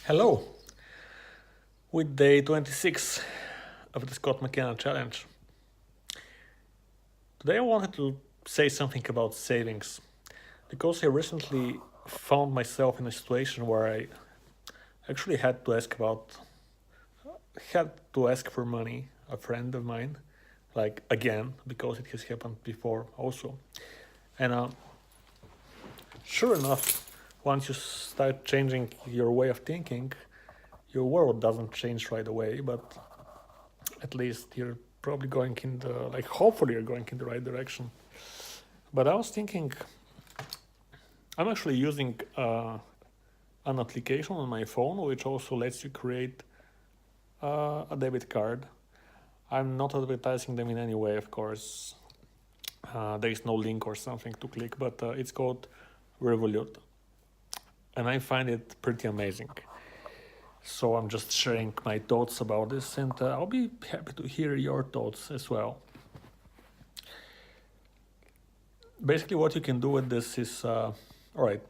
Hello, with day 26 of the Scott McKenna Challenge. Today I wanted to say something about savings because I recently found myself in a situation where I actually had to ask for money, a friend of mine, like again, because it has happened before also. And sure enough, once you start changing your way of thinking, your world doesn't change right away, but at least you're probably going in the, like, hopefully you're going in the right direction. But I was thinking, I'm actually using an application on my phone which also lets you create a debit card. I'm not advertising them in any way, of course. There is no link or something to click, but it's called Revolut. And I find it pretty amazing. So I'm just sharing my thoughts about this, and I'll be happy to hear your thoughts as well. Basically, what you can do with this is, all right,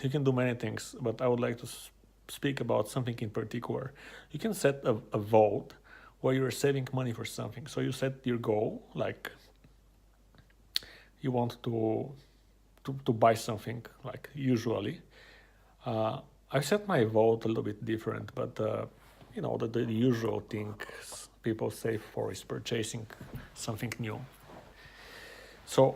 you can do many things, but I would like to speak about something in particular. You can set a vote where you're saving money for something. So you set your goal, like you want to buy something, like usually. I set my vote a little bit different, but the usual things people save for is purchasing something new. So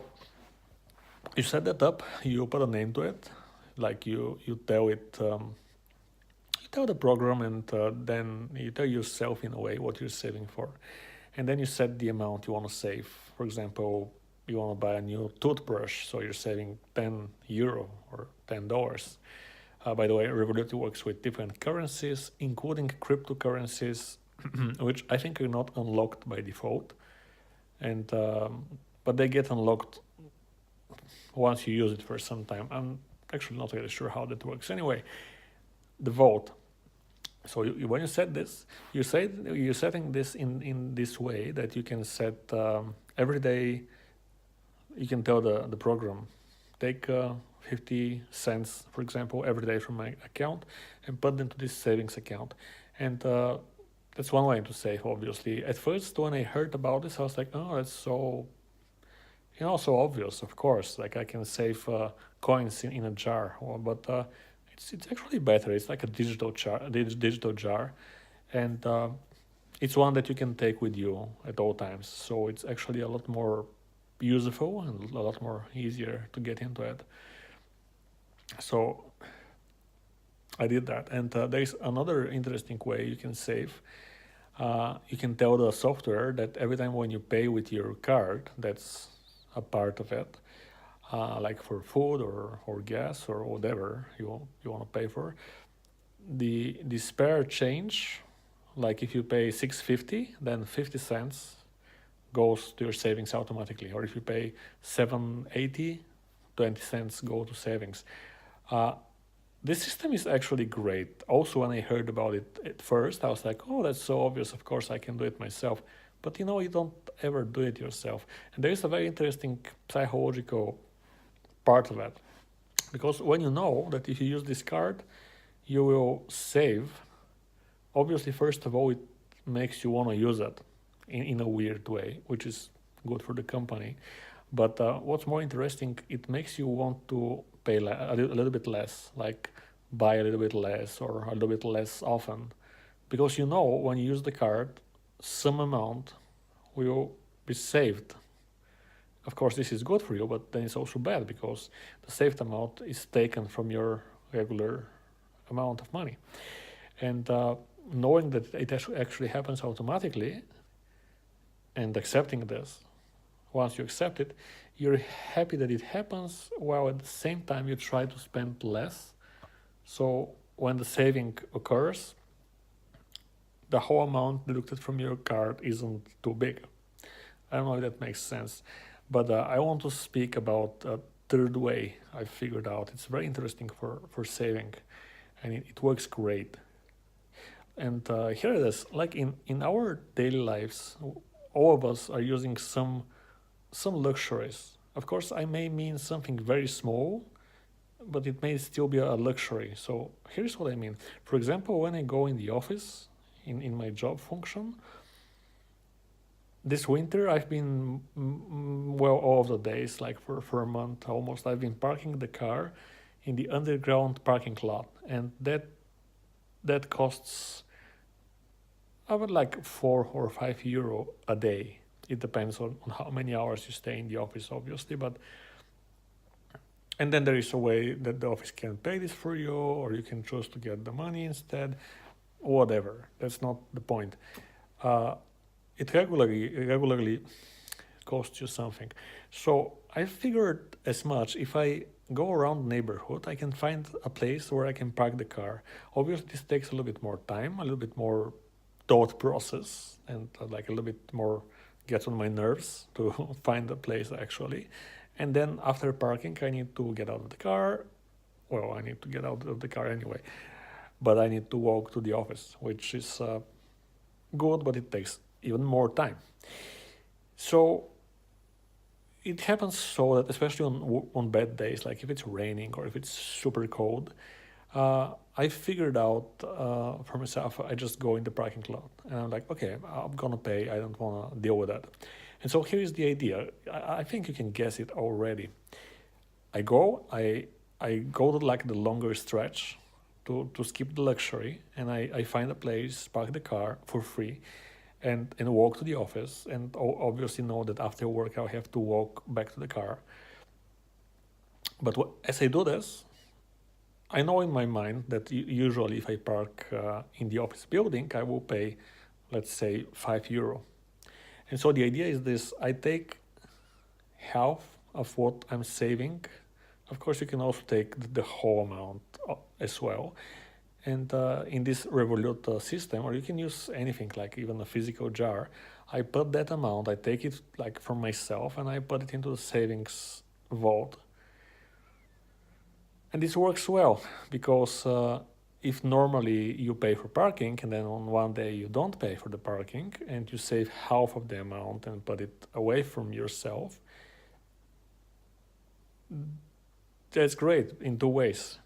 you set that up, you put a name to it, like you tell it, you tell the program, and then you tell yourself in a way what you're saving for. And then you set the amount you want to save. For example, you want to buy a new toothbrush, so you're saving €10 or $10. By the way, Revolut works with different currencies, including cryptocurrencies, which I think are not unlocked by default, and but they get unlocked once you use it for some time. I'm actually not really sure how that works. Anyway, the vote. So when you set this, you're setting this in this way that you can set every day. You can tell the program, take 50 cents, for example, every day from my account and put them to this savings account. And that's one way to save, obviously. At first, when I heard about this, I was like, oh, that's so, so obvious, of course. Like I can save coins in a jar, but it's actually better. It's like a digital jar, and it's one that you can take with you at all times. So it's actually a lot more useful and a lot more easier to get into it. So I did that, and there's another interesting way you can save. You can tell the software that every time when you pay with your card, that's a part of it, like for food or gas or whatever you want to pay for. The spare change, like if you pay $6.50, then 50 cents goes to your savings automatically. Or if you pay $7.80, 20 cents go to savings. This system is actually great. Also, when I heard about it at first, I was like, oh, that's so obvious. Of course, I can do it myself. But you don't ever do it yourself. And there is a very interesting psychological part of it. Because when you know that if you use this card, you will save, obviously, first of all, it makes you want to use it in a weird way, which is good for the company. But what's more interesting, it makes you want to pay a little bit less, like buy a little bit less or a little bit less often. Because when you use the card, some amount will be saved. Of course, this is good for you, but then it's also bad because the saved amount is taken from your regular amount of money. And knowing that it actually happens automatically and accepting this, once you accept it, you're happy that it happens, while at the same time you try to spend less. So when the saving occurs, the whole amount deducted from your card isn't too big. I don't know if that makes sense, but I want to speak about a third way I figured out. It's very interesting for saving, and it works great. And here it is. Like in our daily lives, all of us are using some luxuries. Of course, I may mean something very small, but it may still be a luxury. So here's what I mean. For example, when I go in the office in my job function, this winter I've been well, all of the days, like for a month almost, I've been parking the car in the underground parking lot, and that costs about like €4 or €5 a day. It depends on how many hours you stay in the office, obviously, but and then there is a way that the office can pay this for you, or you can choose to get the money instead. Whatever. That's not the point. Uh, it regularly costs you something. So I figured as much. If I go around the neighborhood, I can find a place where I can park the car. Obviously, this takes a little bit more time, a little bit more thought process, and like a little bit more gets on my nerves to find a place actually. And then after parking, I need to get out of the car. Well, I need to get out of the car anyway, but I need to walk to the office, which is good, but it takes even more time. So it happens so that especially on bad days, like if it's raining or if it's super cold, I figured out for myself, I just go in the parking lot and I'm like, okay, I'm gonna pay. I don't wanna deal with that. And so here is the idea. I think you can guess it already. I go to like the longer stretch to skip the luxury, and I find a place, park the car for free, and walk to the office, and obviously know that after work I'll have to walk back to the car. But as I do this, I know in my mind that usually if I park in the office building, I will pay, let's say, €5. And so the idea is this: I take half of what I'm saving. Of course, you can also take the whole amount as well. And in this Revolut system, or you can use anything like even a physical jar, I put that amount, I take it like from myself and I put it into the savings vault. And this works well because if normally you pay for parking and then on one day you don't pay for the parking and you save half of the amount and put it away from yourself, that's great in two ways.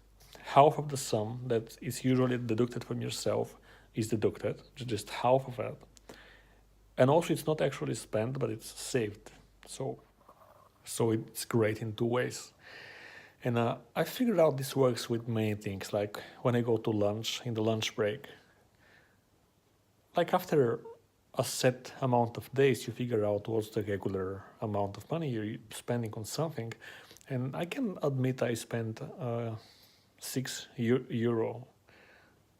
Half of the sum that is usually deducted from yourself is deducted, just half of it. And also it's not actually spent, but it's saved. So it's great in two ways. And I figured out this works with many things, like when I go to lunch, in the lunch break. Like after a set amount of days, you figure out what's the regular amount of money you're spending on something. And I can admit I spend €6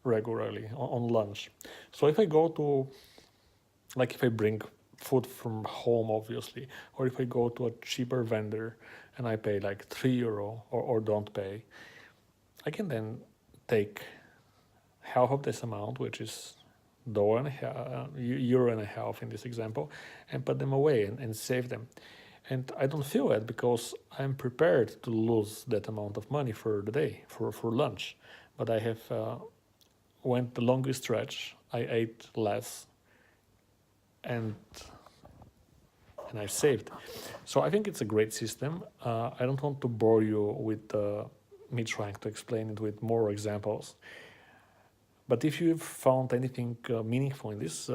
regularly on lunch. So if I go to, like if I bring food from home, obviously, or if I go to a cheaper vendor and I pay like €3 or don't pay, I can then take half of this amount, which is euro and a half in this example, and put them away and save them. And I don't feel it because I'm prepared to lose that amount of money for the day, for lunch. But I have went the longest stretch, I ate less, and I saved. So I think it's a great system. I don't want to bore you with me trying to explain it with more examples. But if you've found anything meaningful in this,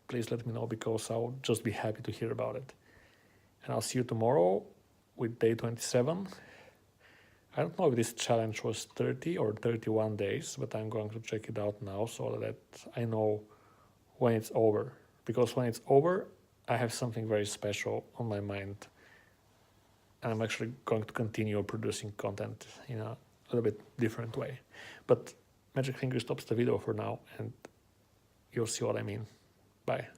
please let me know because I'll just be happy to hear about it. And I'll see you tomorrow with day 27. I don't know if this challenge was 30 or 31 days, but I'm going to check it out now so that I know when it's over. Because when it's over, I have something very special on my mind. And I'm actually going to continue producing content in a little bit different way. But Magic Finger stops the video for now, and you'll see what I mean. Bye.